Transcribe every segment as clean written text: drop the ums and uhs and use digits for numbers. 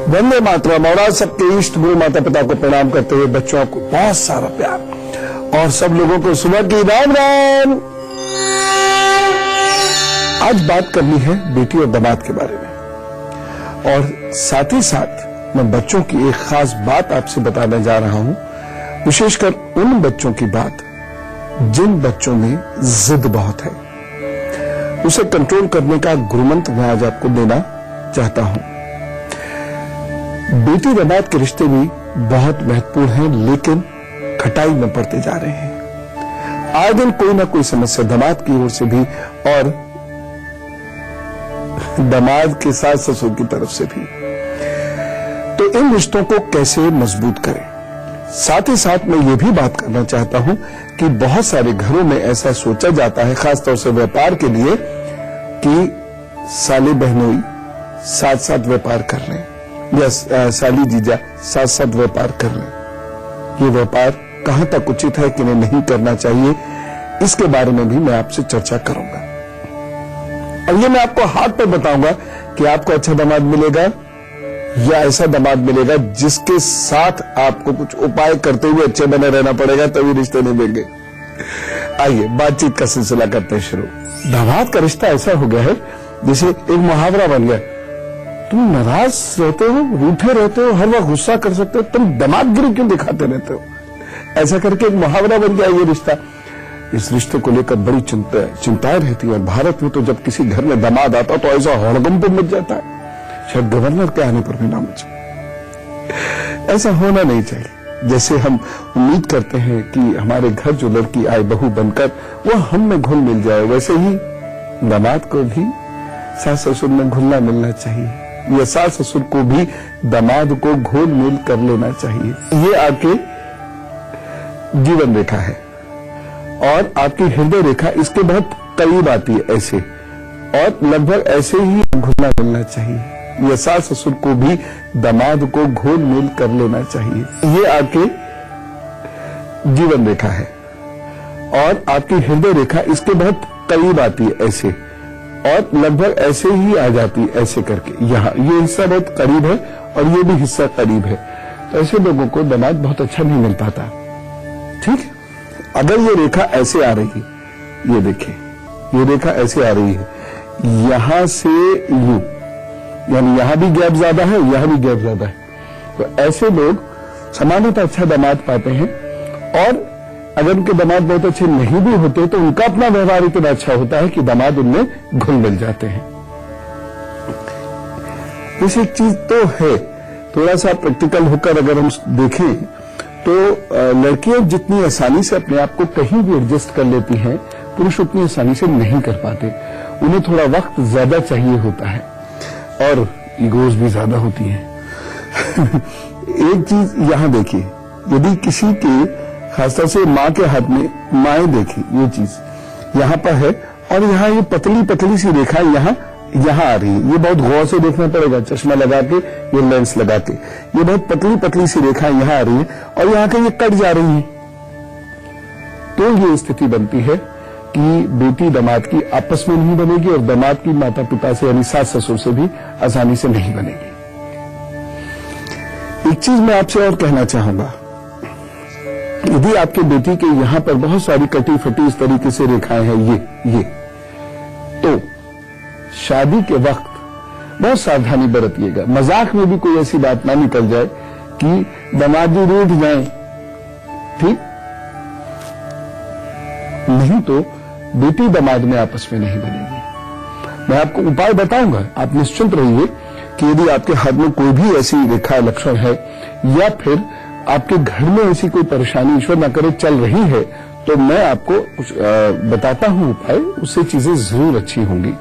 वंदे मातरम। और आज सबके इष्ट गुरु माता पिता को प्रणाम करते हुए बच्चों को बहुत सारा प्यार और सब लोगों को सुबह की राम राम। आज बात करनी है बेटी और दामाद के बारे में और साथ ही साथ मैं बच्चों की एक खास बात आपसे बताने जा रहा हूं, विशेषकर उन बच्चों की बात जिन बच्चों में जिद बहुत है। उसे कंट्रोल करने का गुरुमंत्र मैं आज आपको देना चाहता हूं। बेटी दामाद के रिश्ते भी बहुत महत्वपूर्ण हैं, लेकिन खटाई में पड़ते जा रहे हैं। आए दिन कोई ना कोई समस्या दामाद की ओर से भी और दामाद के सास ससुर की तरफ से भी। तो इन रिश्तों को कैसे मजबूत करें। साथ ही साथ मैं ये भी बात करना चाहता हूं कि बहुत सारे घरों में ऐसा सोचा जाता है, खासतौर से व्यापार के लिए, कि साले बहनोई साथ साथ व्यापार कर लें या साली जीजा साथ साथ व्यापार कर लें। ये व्यापार कहां तक उचित है कि नहीं करना चाहिए, इसके बारे में भी मैं आपसे चर्चा करूंगा। और ये मैं आपको हाथ पर बताऊंगा कि आपको अच्छा दामाद मिलेगा या ऐसा दामाद मिलेगा जिसके साथ आपको कुछ उपाय करते हुए अच्छे बने रहना पड़ेगा, तभी रिश्ते निभेंगे। आइए बातचीत का सिलसिला करते हैं शुरू। दामाद का रिश्ता ऐसा हो गया है जैसे एक मुहावरा बन गया, तुम नाराज रहते हो, रूठे रहते हो, हर वक्त गुस्सा कर सकते हो, तुम दामादगिरी क्यों दिखाते रहते हो। ऐसा करके एक मुहावरा बन गया ये रिश्ता। इस रिश्ते को लेकर बड़ी चिंताएं रहती है। भारत में तो जब किसी घर में दामाद आता तो ऐसा हड़कंप मच जाता है, शायद गवर्नर के आने पर भी ना मचे। ऐसा होना नहीं चाहिए। जैसे हम उम्मीद करते हैं कि हमारे घर जो लड़की आए बहू बनकर वो हम में घुल मिल जाए, वैसे ही दामाद को भी सास ससुर में घुलना मिलना चाहिए या सास ससुर को भी दामाद को घोल मिल कर लेना चाहिए। ये आपके जीवन रेखा है और आपकी हृदय रेखा इसके बहुत करीब आती है ऐसे, और लगभग ऐसे ही घुलना मिलना चाहिए। यह सास ससुर को भी दामाद को घोल मिल कर लेना चाहिए। ये आपके जीवन रेखा है और आपकी हृदय रेखा इसके बहुत करीब आती है ऐसे, और लगभग ऐसे ही आ जाती है ऐसे करके। यहाँ ये हिस्सा बहुत करीब है और ये भी हिस्सा करीब है, तो ऐसे लोगों को दामाद बहुत अच्छा नहीं मिल पाता। ठीक, अगर ये रेखा ऐसे आ रही है, ये देखिए ये रेखा ऐसे आ रही है, यहां से यूं, यानी यहां भी गैप ज्यादा है, यहां भी गैप ज्यादा है, तो ऐसे लोग सामान्यतः अच्छा दामाद पाते हैं। और अगर उनके दामाद बहुत अच्छे नहीं भी होते तो उनका अपना व्यवहार इतना अच्छा होता है कि दामाद उनमें घुल मिल जाते हैं। इसी चीज तो है, थोड़ा सा प्रैक्टिकल होकर अगर हम देखें तो लड़कियां जितनी आसानी से अपने आप को कहीं भी एडजस्ट कर लेती हैं, पुरुष उतनी आसानी से नहीं कर पाते। उन्हें थोड़ा वक्त ज्यादा चाहिए होता है और ईगोज भी ज्यादा होती हैं। एक चीज यहां देखिए, यदि किसी के खासतौर से मां के हाथ में, माएं देखी ये चीज यहां पर है और यहां ये पतली पतली सी रेखा यहां आ रही है। ये बहुत गौर से देखना पड़ेगा, चश्मा लगा के, ये लेंस लगा के। ये बहुत पतली पतली सी रेखा यहां आ रही है और यहां के ये कट जा रही है। तो ये स्थिति बनती है कि बेटी दामाद की आपस में नहीं बनेगी और दामाद की माता पिता से यानी सास ससुर से भी आसानी से नहीं बनेगी। एक चीज मैं आपसे और कहना चाहूंगा, यदि आपके बेटी के यहां पर बहुत सारी कटी फटी इस तरीके से रेखाएं हैं, ये तो शादी के वक्त बहुत सावधानी बरतिएगा। मजाक में भी कोई ऐसी बात ना निकल जाए कि दामाद जी रूठ जाए, ठीक, नहीं तो बेटी दामाद में आपस में नहीं बनेगी। मैं आपको उपाय बताऊंगा, आप निश्चिंत रहिए कि यदि आपके हाथ में कोई भी ऐसी रेखा लक्षण है या फिर आपके घर में ऐसी कोई परेशानी ईश्वर न करे चल रही है, तो मैं आपको कुछ बताता हूं उपाय, उससे चीजें जरूर अच्छी होंगी।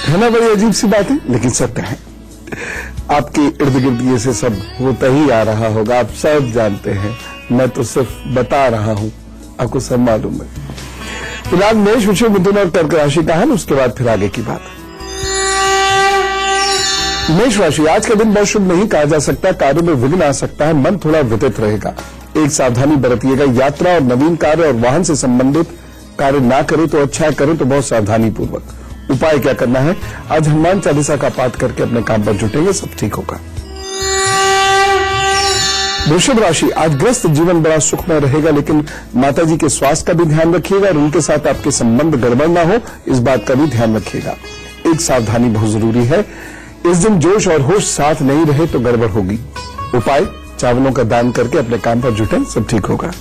है ना, बड़ी अजीब सी बात है लेकिन सत्य है। आपके इर्द गिर्द ये से सब होता ही आ रहा होगा, आप सब जानते हैं, मैं तो सिर्फ बता रहा हूं, आपको सब मालूम है। फिलहाल मेष, वृश्चिक, मिथुन और कर्क राशि का है, उसके बाद फिर आगे की बात। मेष राशि, आज का दिन बहुत शुभ नहीं कहा जा सकता, कार्य में विघ्न आ सकता है, मन थोड़ा व्यथित रहेगा। एक सावधानी बरतिएगा, यात्रा और नवीन कार्य और वाहन से संबंधित कार्य ना करें तो अच्छा है, करें तो बहुत सावधानी पूर्वक। उपाय क्या करना है? आज हनुमान चालीसा का पाठ करके अपने काम पर जुटेंगे, सब ठीक होगा। वृषभ राशि, आज ग्रस्त जीवन बड़ा सुखमय रहेगा, लेकिन माताजी के स्वास्थ्य का भी ध्यान रखिएगा और उनके साथ आपके संबंध गड़बड़ ना हो, इस बात का भी ध्यान रखिएगा। एक सावधानी बहुत जरूरी है, इस दिन जोश और होश साथ नहीं रहे तो गड़बड़ होगी। उपाय, चावलों का दान करके अपने काम पर जुटें, सब ठीक होगा।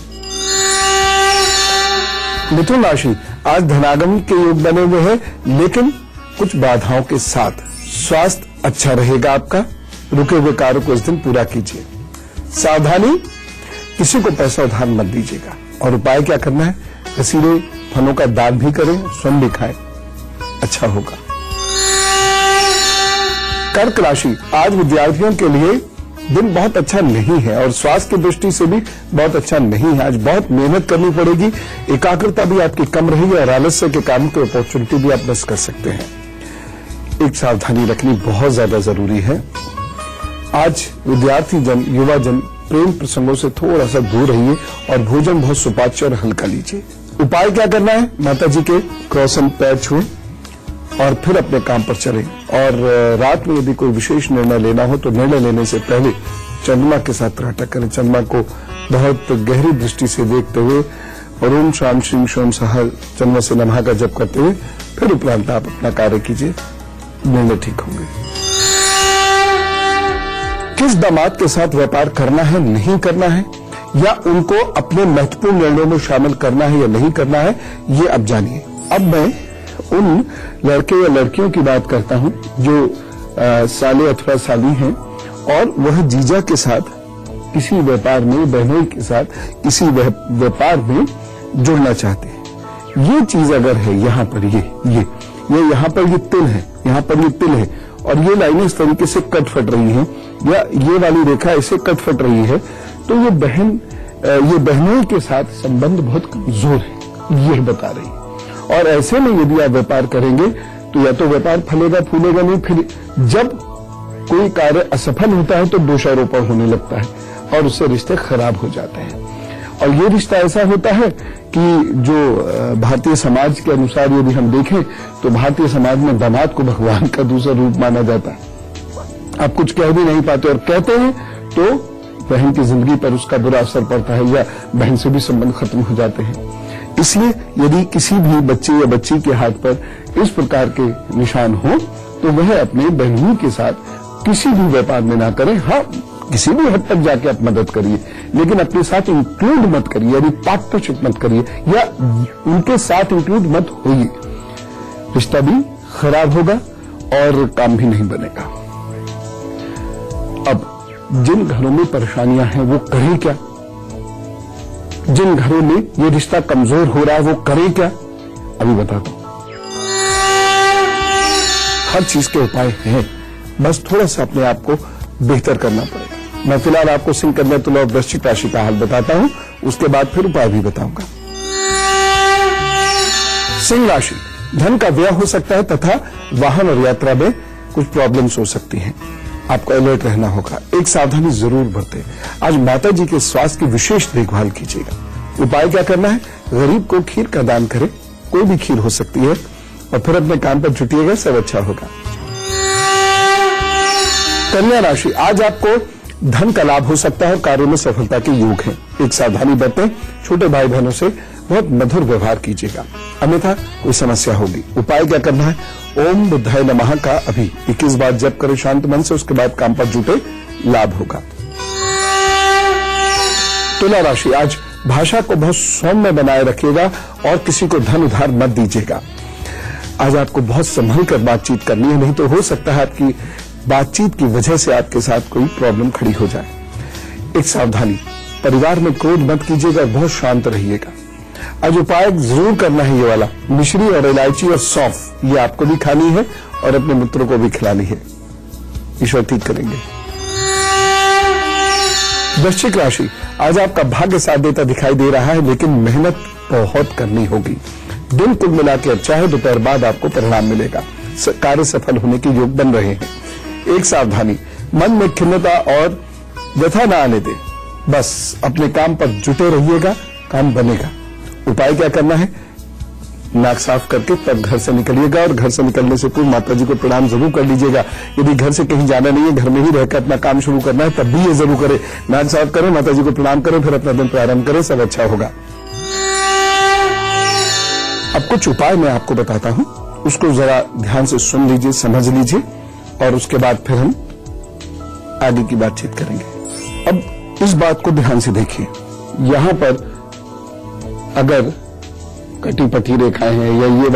मिथुन राशि, आज धनागम के योग बने हुए हैं, लेकिन कुछ बाधाओं के साथ। स्वास्थ्य अच्छा रहेगा आपका, रुके हुए कार्य को इस दिन पूरा कीजिए। सावधानी, किसी को पैसा उधार मत दीजिएगा। और उपाय क्या करना है? कसीरे फलों का दान भी करें, स्वयं भी खाएं, अच्छा होगा। कर्क राशि, आज विद्यार्थियों के लिए दिन बहुत अच्छा नहीं है और स्वास्थ्य की दृष्टि से भी बहुत अच्छा नहीं है। आज बहुत मेहनत करनी पड़ेगी, एकाग्रता भी आपकी कम रहेगी और आलस्य के काम की अपॉर्चुनिटी भी आप मिस कर सकते हैं। एक सावधानी रखनी बहुत ज्यादा जरूरी है। आज विद्यार्थी जन, युवा जन प्रेम प्रसंगों से थोड़ा सा दूर रहिए और भोजन बहुत सुपाच्य और हल्का लीजिए। उपाय क्या करना है? माता जी के क्रॉसन पैर छुएं और फिर अपने काम पर चलें। और रात में यदि कोई विशेष निर्णय लेना हो तो निर्णय लेने से पहले चंद्रमा के साथ त्राटक करें। चंद्रमा को बहुत गहरी दृष्टि से देखते हुए और ओम शाम श्रीम शोम सह चंद्रमा से नमः का जप करते हुए फिर उपरांत आप अपना कार्य कीजिए, निर्णय ठीक होंगे। किस दामाद के साथ व्यापार करना है, नहीं करना है, या उनको अपने महत्वपूर्ण निर्णयों में शामिल करना है या नहीं करना है, ये अब जानिए। अब मैं उन लड़के या लड़कियों की बात करता हूं जो साले अथवा साली हैं और वह जीजा के साथ किसी व्यापार में, बहनोई के साथ किसी व्यापार में जुड़ना चाहते हैं। ये चीज अगर है यहाँ पर, ये यहाँ पर ये तिल है, यहाँ पर ये तिल है और ये लाइनें इस तरीके से कट फट रही हैं या ये वाली रेखा ऐसे कट फट रही है, तो ये बहनों के साथ संबंध बहुत कमजोर है, ये बता रही है। और ऐसे में यदि आप व्यापार करेंगे तो या तो व्यापार फलेगा फूलेगा नहीं, फिर जब कोई कार्य असफल होता है तो दोषारोपण होने लगता है और उससे रिश्ते खराब हो जाते हैं। और ये रिश्ता ऐसा होता है कि जो भारतीय समाज के अनुसार यदि हम देखें तो भारतीय समाज में दामाद को भगवान का दूसरा रूप माना जाता है। आप कुछ कह भी नहीं पाते और कहते हैं तो बहन की जिंदगी पर उसका बुरा असर पड़ता है या बहन से भी संबंध खत्म हो जाते हैं। इसलिए यदि किसी भी बच्चे या बच्ची के हाथ पर इस प्रकार के निशान हो तो वह अपने बहनों के साथ किसी भी व्यापार में ना करें। हाँ, किसी भी हद तक जाके आप मदद करिए, लेकिन अपने साथ इंक्लूड मत करिए, यानी पार्टनरशिप मत करिए या उनके साथ इंक्लूड मत होइए। रिश्ता भी खराब होगा और काम भी नहीं बनेगा। अब जिन घरों में परेशानियां हैं वो करें क्या? जिन घरों में ये रिश्ता कमजोर हो रहा है वो करें क्या? अभी बताता हूं। हर चीज के उपाय हैं, बस थोड़ा सा अपने आप को बेहतर करना पड़ेगा। मैं फिलहाल आपको सिंह, कन्या, तुला और वृश्चिक राशि का हाल बताता हूं, उसके बाद फिर उपाय भी बताऊंगा। सिंह राशि, धन का व्यय हो सकता है तथा वाहन और यात्रा में कुछ प्रॉब्लम्स हो सकती हैं। आपको अलर्ट रहना होगा, एक सावधानी जरूर बरतें। आज माता जी के स्वास्थ्य की विशेष देखभाल कीजिएगा। उपाय क्या करना है? गरीब को खीर का दान करें, कोई भी खीर हो सकती है, और फिर अपने काम पर जुटिएगा, सब अच्छा होगा। कन्या राशि, आज आपको धन का लाभ हो सकता है और कार्य में सफलता के योग हैं। एक सावधानी बरतें, छोटे भाई बहनों से बहुत मधुर व्यवहार कीजिएगा, अन्यथा कोई समस्या होगी। उपाय क्या करना है? ओम बुद्धाय नमः का अभी 21 बार जप करें शांत मन से, उसके बाद काम पर जुटे, लाभ होगा। तुला राशि, आज भाषा को बहुत सौम्य बनाए रखिएगा और किसी को धन उधार मत दीजिएगा। आज आपको बहुत संभल कर बातचीत करनी है, नहीं तो हो सकता है आपकी बातचीत की वजह से आपके साथ कोई प्रॉब्लम खड़ी हो जाए। एक सावधानी, परिवार में क्रोध मत कीजिएगा, बहुत शांत रहिएगा। आज उपाय जरूर करना है, ये वाला मिश्री और इलायची और सौंफ, ये आपको भी खानी है और अपने मित्रों को भी खिलानी है। ईश्वर ठीक करेंगे। वृश्चिक राशि, आज आपका भाग्य साथ देता दिखाई दे रहा है, लेकिन मेहनत बहुत करनी होगी। दिन कुल मिला के अच्छा है, दोपहर बाद आपको परिणाम मिलेगा, कार्य सफल होने के योग बन रहे हैं। एक सावधानी, मन में खिन्नता और व्यथा न आने दे, बस अपने काम पर जुटे रहिएगा, काम बनेगा। उपाय क्या करना है? नाक साफ करके तब घर से निकलिएगा और घर से निकलने से पूर्व माता जी को प्रणाम जरूर कर लीजिएगा। यदि घर से कहीं जाना नहीं है, घर में ही रहकर अपना काम शुरू करना है, तब भी ये जरूर करें, नाक साफ करें, माता जी को प्रणाम करें, फिर अपना दिन प्रारंभ करें, सब अच्छा होगा। अब कुछ उपाय मैं आपको बताता हूं, उसको जरा ध्यान से सुन लीजिए, समझ लीजिए और उसके बाद फिर हम आगे की बातचीत करेंगे। अब इस बात को ध्यान से देखिए, यहां पर अगर कटी पटी रेखाएं हैं या ये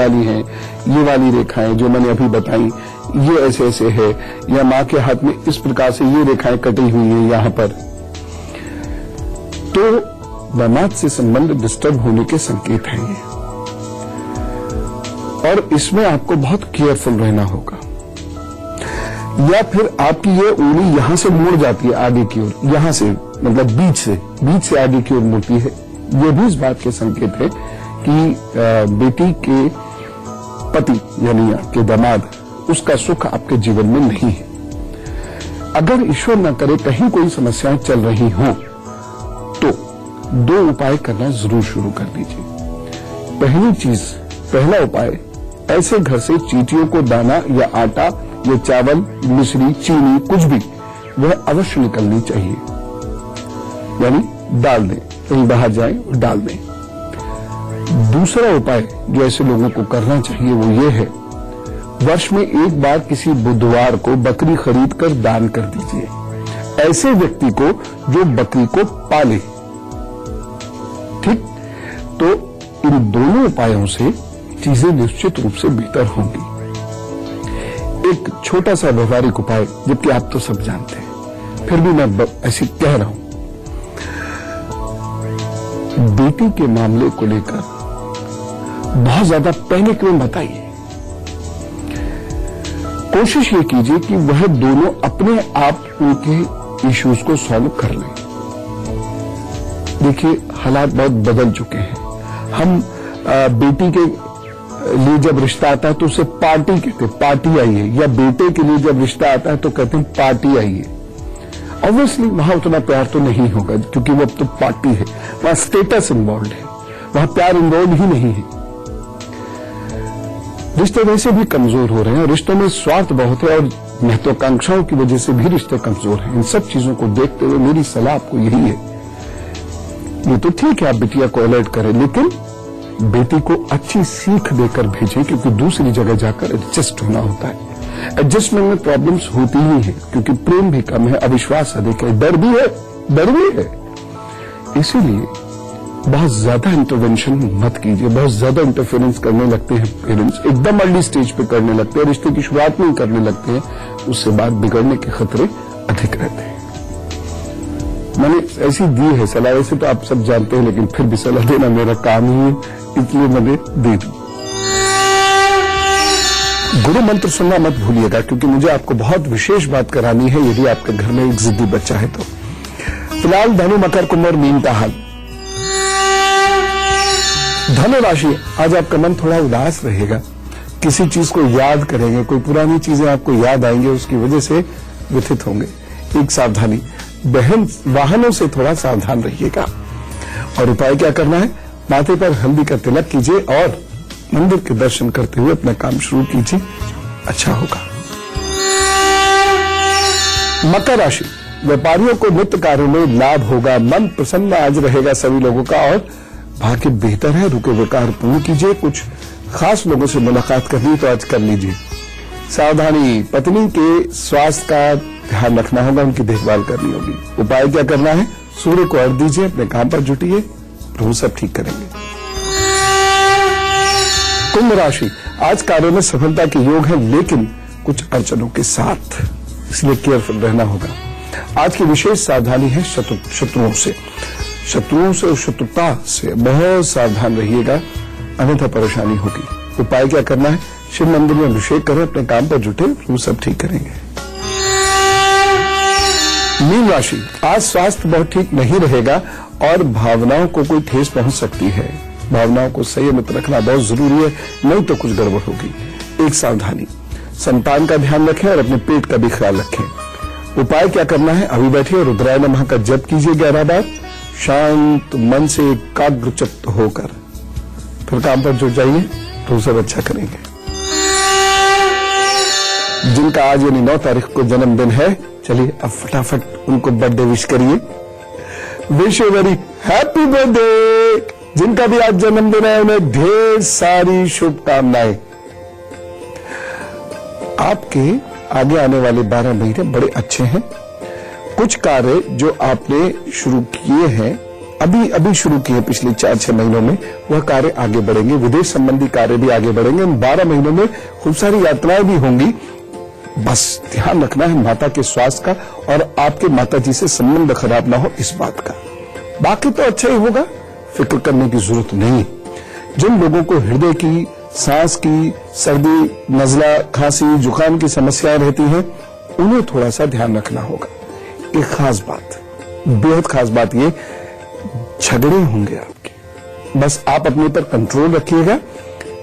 वाली रेखाएं जो मैंने अभी बताई, ये ऐसे ऐसे है, या मां के हाथ में इस प्रकार से ये रेखाएं कटी हुई है यहां पर, तो दामाद से संबंध डिस्टर्ब होने के संकेत हैं ये, और इसमें आपको बहुत केयरफुल रहना होगा। या फिर आपकी ये उंगली यहां से मुड़ जाती है आगे की ओर, यहां से मतलब बीच से आगे की ओर मुड़ती है, ये भी इस बात के संकेत है कि बेटी के पति यानी आपके दामाद, उसका सुख आपके जीवन में नहीं है। अगर ईश्वर न करे कहीं कोई समस्याएं चल रही हों, तो 2 उपाय करना जरूर शुरू कर दीजिए। पहला उपाय, ऐसे घर से चींटियों को दाना या आटा या चावल, मिश्री, चीनी, कुछ भी, वह अवश्य निकलनी चाहिए, यानी डाल दें, कहीं बाहर जाए और डाल दें। दूसरा उपाय जो ऐसे लोगों को करना चाहिए वो ये है, वर्ष में एक बार किसी बुधवार को बकरी खरीद कर दान कर दीजिए, ऐसे व्यक्ति को जो बकरी को पाले। ठीक, तो इन दोनों उपायों से चीजें निश्चित रूप से बेहतर होंगी। एक छोटा सा व्यवहारिक उपाय, जबकि आप तो सब जानते हैं, फिर भी मैं ऐसे कह रहा हूं, बेटी के मामले को लेकर बहुत ज्यादा पैनिक में मत आइए। कोशिश ये कीजिए कि वह दोनों अपने आप उनके इश्यूज को सॉल्व कर लें। देखिए, हालात बहुत बदल चुके हैं। हम बेटी के लिए जब रिश्ता आता है तो उसे पार्टी कहते हैं, पार्टी आई है, या बेटे के लिए जब रिश्ता आता है तो कहते हैं पार्टी आई है। ऑब्वियसली वहां उतना प्यार तो नहीं होगा, क्योंकि वो अब तो पार्टी है, वहां स्टेटस इन्वॉल्व है, वहां प्यार इन्वॉल्व ही नहीं है। रिश्ते वैसे भी कमजोर हो रहे हैं, रिश्तों में स्वार्थ बहुत है और महत्वाकांक्षाओं की वजह से भी रिश्ते कमजोर हैं। इन सब चीजों को देखते हुए मेरी सलाह आपको यही है, ये तो ठीक है आप बिटिया को अलर्ट करें, लेकिन बेटी को अच्छी सीख देकर भेजें, क्योंकि दूसरी जगह जाकर एडजस्ट होना होता है। एडजस्टमेंट में प्रॉब्लम्स होती ही हैं, क्योंकि प्रेम भी कम है, अविश्वास अधिक है, डर भी है। इसीलिए बहुत ज्यादा इंटरवेंशन मत कीजिए। बहुत ज्यादा इंटरफेरेंस करने लगते हैं पेरेंट्स, एकदम अर्ली स्टेज पे करने लगते हैं, रिश्ते की शुरुआत में ही करने लगते हैं, उससे बात बिगड़ने के खतरे अधिक रहते हैं। मैंने ऐसी दी है सलाह, वैसे तो आप सब जानते हैं, लेकिन फिर भी सलाह देना मेरा काम ही है, इसलिए मैंने दे दी। गुरु मंत्र सुनना मत भूलिएगा, क्योंकि मुझे आपको बहुत विशेष बात करानी है यदि आपके घर में एक जिद्दी बच्चा है तो। फिलहाल धनु, मकर, कुंभ और मीन का हाल। धनु राशि, आज आपका मन थोड़ा उदास रहेगा, किसी चीज को याद करेंगे, कोई पुरानी चीजें आपको याद आएंगे, उसकी वजह से व्यथित होंगे। एक सावधानी, बहन वाहनों से थोड़ा सावधान रहिएगा। और उपाय क्या करना है, माथे पर हल्दी का तिलक कीजिए और मंदिर के दर्शन करते हुए अपना काम शुरू कीजिए, अच्छा होगा। मकर राशि, व्यापारियों को नित्य कार्यों में लाभ होगा, मन प्रसन्न आज रहेगा सभी लोगों का और भाग्य बेहतर है। रुके हुए कार्य पूर्ण कीजिए, कुछ खास लोगों से मुलाकात करनी तो आज कर लीजिए। सावधानी, पत्नी के स्वास्थ्य का ध्यान रखना होगा, उनकी देखभाल करनी होगी। उपाय क्या करना है, सूर्य को अर्घ्य दीजिए, अपने काम पर जुटिए, प्रभु सब ठीक करेंगे। कुंभ राशि, आज कार्यों में सफलता के योग है, लेकिन कुछ अड़चनों के साथ, इसलिए केयरफुल रहना होगा। आज की विशेष सावधानी है शत्रुओं से और शत्रुता से बहुत सावधान रहिएगा, अन्यथा परेशानी होगी। उपाय क्या करना है, शिव मंदिर में अभिषेक करें, अपने काम पर जुटे, प्रभु सब ठीक करेंगे। मीन राशि, आज स्वास्थ्य बहुत ठीक नहीं रहेगा और भावनाओं को कोई ठेस पहुंच सकती है। भावनाओं को संयमित रखना बहुत जरूरी है, नहीं तो कुछ गड़बड़ होगी। एक सावधानी, संतान का ध्यान रखें और अपने पेट का भी ख्याल रखें। उपाय क्या करना है, अभी बैठिए, रुद्राय नमः का जप कीजिए 11 बार, शांत मन से एकाग्रचित्त होकर फिर काम पर जुट जाइए। तो सब अच्छा करेंगे। जिनका आज यानी 9 तारीख को जन्मदिन है, चलिए अब फटाफट उनको बर्थडे विश करिए। Wish you very happy birthday. जिनका भी आज जन्मदिन है उन्हें ढेर सारी शुभकामनाएं। आपके आगे आने वाले 12 महीने बड़े अच्छे हैं। कुछ कार्य जो आपने शुरू किए हैं, अभी शुरू किए पिछले 4-6 महीनों में, वह कार्य आगे बढ़ेंगे। विदेश संबंधी कार्य भी आगे बढ़ेंगे। इन 12 महीनों में खूब सारी यात्राएं भी होंगी। बस ध्यान रखना है माता के स्वास्थ्य का और आपके माता जी से संबंध खराब ना हो, इस बात का। बाकी तो अच्छा ही होगा, फिक्र करने की जरूरत नहीं। जिन लोगों को हृदय की, सांस की, सर्दी, नजला, खांसी, जुकाम की समस्याएं रहती हैं, उन्हें थोड़ा सा ध्यान रखना होगा। एक खास बात, बेहद खास बात, ये झगड़े होंगे आपके, बस आप अपने पर कंट्रोल रखिएगा।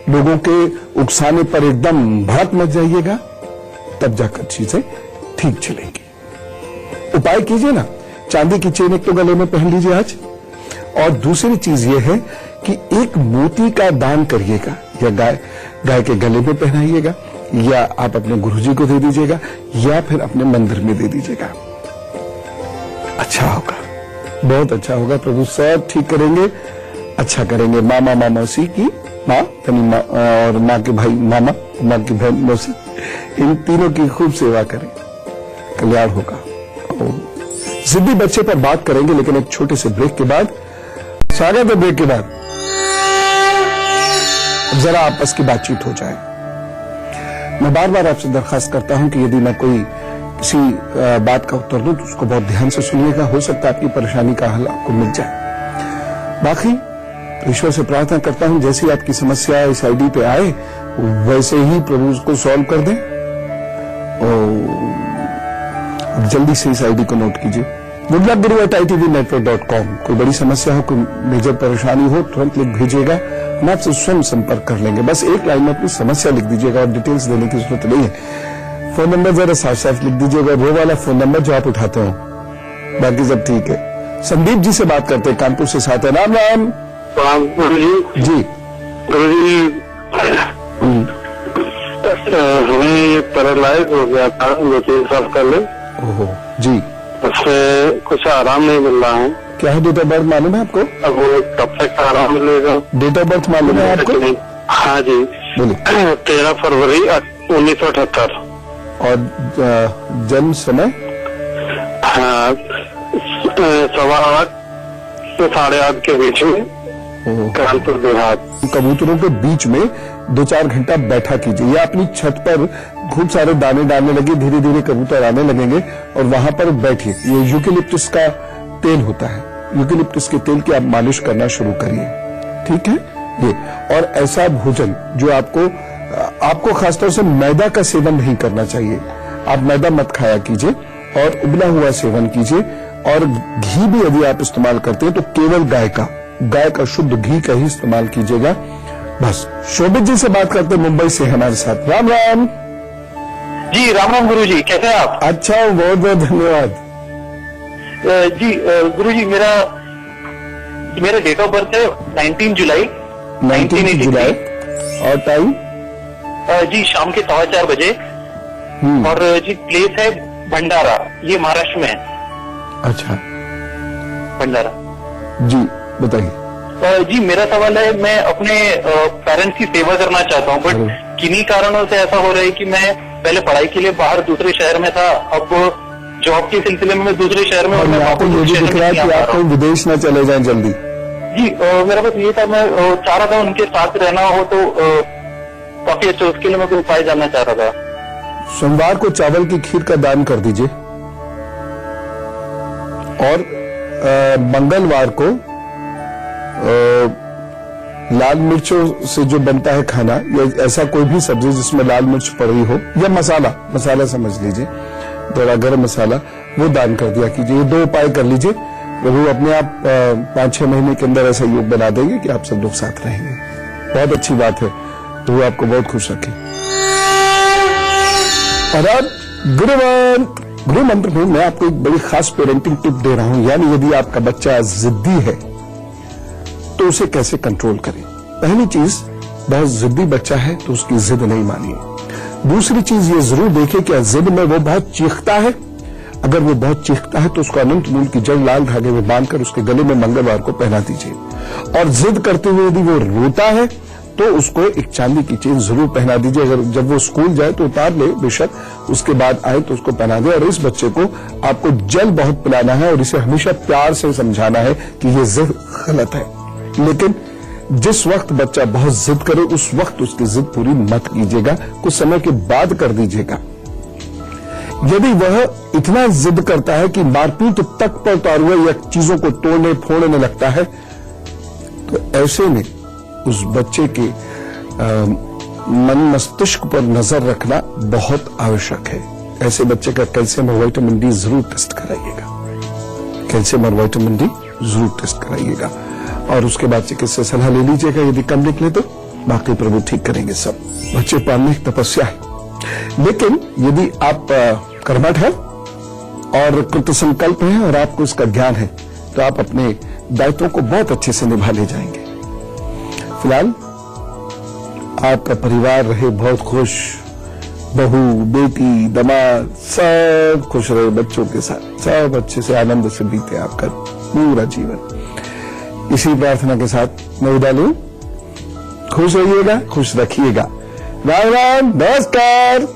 लोगों के उकसाने पर एकदम भड़क मत जाइएगा, तब जाकर चीजें ठीक चलेंगी। उपाय कीजिए ना, चांदी की चेन एक तो गले में पहन लीजिए आज, और दूसरी चीज ये है कि एक मोती का दान करिएगा, या गाय के गले में पहनाइएगा, या आप अपने गुरुजी को दे दीजिएगा, या फिर अपने मंदिर में दे दीजिएगा। अच्छा होगा, बहुत अच्छा होगा। प्रभु सब ठीक करेंगे, अच्छा करेंगे। मामा मौसी की माँ यानी माँ, और माँ के भाई मामा, माँ की बहन मौसी, इन तीनों की खूब सेवा करें, कल्याण होगा। जिद्दी बच्चे पर बात करेंगे, लेकिन एक छोटे से ब्रेक के बाद। स्वागत है ब्रेक के बाद। अब जरा आपस की बातचीत हो जाए। मैं बार बार आपसे दरखास्त करता हूं कि यदि मैं कोई किसी बात का उत्तर दूं तो उसको बहुत ध्यान से सुनिएगा। हो सकता है आपकी परेशानी का हल आपको मिल जाए। बाकी ईश्वर से प्रार्थना करता हूं जैसी आपकी समस्या इस आईडी पे आए वैसे ही प्रभु उसको सॉल्व कर दें। और जल्दी से इस आईडी को नोट कीजिए, goodluckguru@itvnetwork.com। कोई बड़ी समस्या हो, कोई मेजर परेशानी हो, तुरंत लिख भेजिएगा, हम आपसे स्वयं संपर्क कर लेंगे। बस एक लाइन में अपनी समस्या लिख दीजिएगा और डिटेल्स देने की जरूरत नहीं है। फोन नंबर जरा साफ साफ लिख दीजिएगा, वो वाला फोन नंबर जो आप उठाते हो। बाकी सब ठीक है। संदीप जी से बात करते हैं, कानपुर से साथ है। राम राम। गुरु जी। जी गुरु जी, हमें पैरालाइज हो गया था 2-3 साल पहले। ओहो जी। उससे कुछ आराम नहीं मिल रहा है। क्या है डेट ऑफ बर्थ मालूम है आपको? अब वो कब तक आराम मिलेगा? डेट ऑफ बर्थ मालूम है आपको? हाँ जी, बोलिए। 13 फरवरी 1978। और जन्म समय? हाँ, 8:15 से 8:30 के बीच में, कानपुर देहात। कबूतरों के बीच में 2-4 घंटा बैठा कीजिए, या अपनी छत पर खूब सारे दाने डालने लगे, धीरे धीरे कबूतर आने लगेंगे और वहां पर बैठिए। ये यूकेलिप्टस का तेल होता है, यूकेलिप्टस के तेल की आप मालिश करना शुरू करिए, ठीक है ये। और ऐसा भोजन जो आपको खासतौर से मैदा का सेवन नहीं करना चाहिए। आप मैदा मत खाया कीजिए और उबला हुआ सेवन कीजिए। और घी भी यदि आप इस्तेमाल करते हैं तो केवल गाय का शुद्ध घी का ही इस्तेमाल कीजिएगा। बस। शोभित जी से बात करते हैं, मुंबई से हमारे साथ। राम राम जी। राम राम गुरु जी, कैसे हैं आप? अच्छा, बहुत बहुत धन्यवाद जी। गुरु जी, मेरा डेट ऑफ बर्थ है 19 जुलाई 19 और टाइम? जी शाम के 4:15 बजे। और जी प्लेस है भंडारा, ये महाराष्ट्र में है। अच्छा, भंडारा। जी बताइए। जी मेरा सवाल है, मैं अपने पेरेंट्स की सेवा करना चाहता हूँ, बट किन्हीं कारणों से ऐसा हो रहा है कि मैं पहले पढ़ाई के लिए बाहर दूसरे शहर में था, अब जॉब के सिलसिले में मैं दूसरे शहर में। और यहाँ पे ये भी दिख रहा है कि आप कहीं विदेश न चले जाएं जल्दी। जी मेरा बस ये था, मैं चाह रहा था उनके साथ रहना हो तो काफी अच्छा, उसके लिए मैं कोई उपाय जानना चाह रहा था। सोमवार को चावल की खीर का दान कर दीजिए, और मंगलवार को लाल मिर्चों से जो बनता है खाना, या ऐसा कोई भी सब्जी जिसमें लाल मिर्च पड़ी हो, या मसाला समझ लीजिए, थोड़ा गरम मसाला, वो दान कर दिया कीजिए। ये 2 उपाय कर लीजिए, प्रभु अपने आप 5-6 महीने के अंदर ऐसा योग बना देंगे कि आप सब लोग साथ रहेंगे। बहुत अच्छी बात है, प्रभु आपको बहुत खुश रखे। और अब गुरु मंत्र में मैं आपको एक बड़ी खास पेरेंटिंग टिप दे रहा हूं, यानी यदि आपका बच्चा जिद्दी है तो उसे कैसे कंट्रोल करें। पहली चीज, बहुत जिद्दी बच्चा है तो उसकी जिद नहीं मानिए। दूसरी चीज ये जरूर देखिए कि जिद में वो बहुत चीखता है, अगर वो बहुत चीखता है तो उसको अनंत मूल की जड़ लाल धागे में बांधकर उसके गले में मंगलवार को पहना दीजिए। और जिद करते हुए यदि वो रोता है तो उसको एक चांदी की चेन जरूर पहना दीजिए। अगर जब वो स्कूल जाए तो उतार ले बेशक, उसके बाद आए तो उसको पहना दे। और इस बच्चे को आपको जल बहुत पिलाना है और इसे हमेशा प्यार से समझाना है कि ये जिद गलत है। लेकिन जिस वक्त बच्चा बहुत जिद करे उस वक्त उसकी जिद पूरी मत कीजिएगा, कुछ समय के बाद कर दीजिएगा। यदि वह इतना जिद करता है कि मारपीट तक पर उतार हुआ या चीजों को तोड़ने फोड़ने लगता है, तो ऐसे में उस बच्चे के मन मस्तिष्क पर नजर रखना बहुत आवश्यक है। ऐसे बच्चे का कैल्शियम और विटामिन डी जरूर टेस्ट कराइएगा, कैल्शियम और विटामिन डी जरूर टेस्ट कराइएगा। और उसके बाद चिकित्सा सलाह ले लीजिएगा, यदि कम निकले तो बाकी प्रभु ठीक करेंगे सब। बच्चे पालने की तपस्या है, लेकिन यदि आप कर्मठ हैं और कृत संकल्प हैं और आपको इसका ज्ञान है तो आप अपने दायित्वों को बहुत अच्छे से निभा ले जाएंगे। फिलहाल आपका परिवार रहे बहुत खुश, बहू बेटी दामाद सब खुश रहे, बच्चों के साथ सब अच्छे से आनंद से बीते आपका पूरा जीवन। इसी प्रार्थना के साथ मैं विदा लूं। खुश रहिएगा, खुश रखिएगा। राम राम, नमस्कार।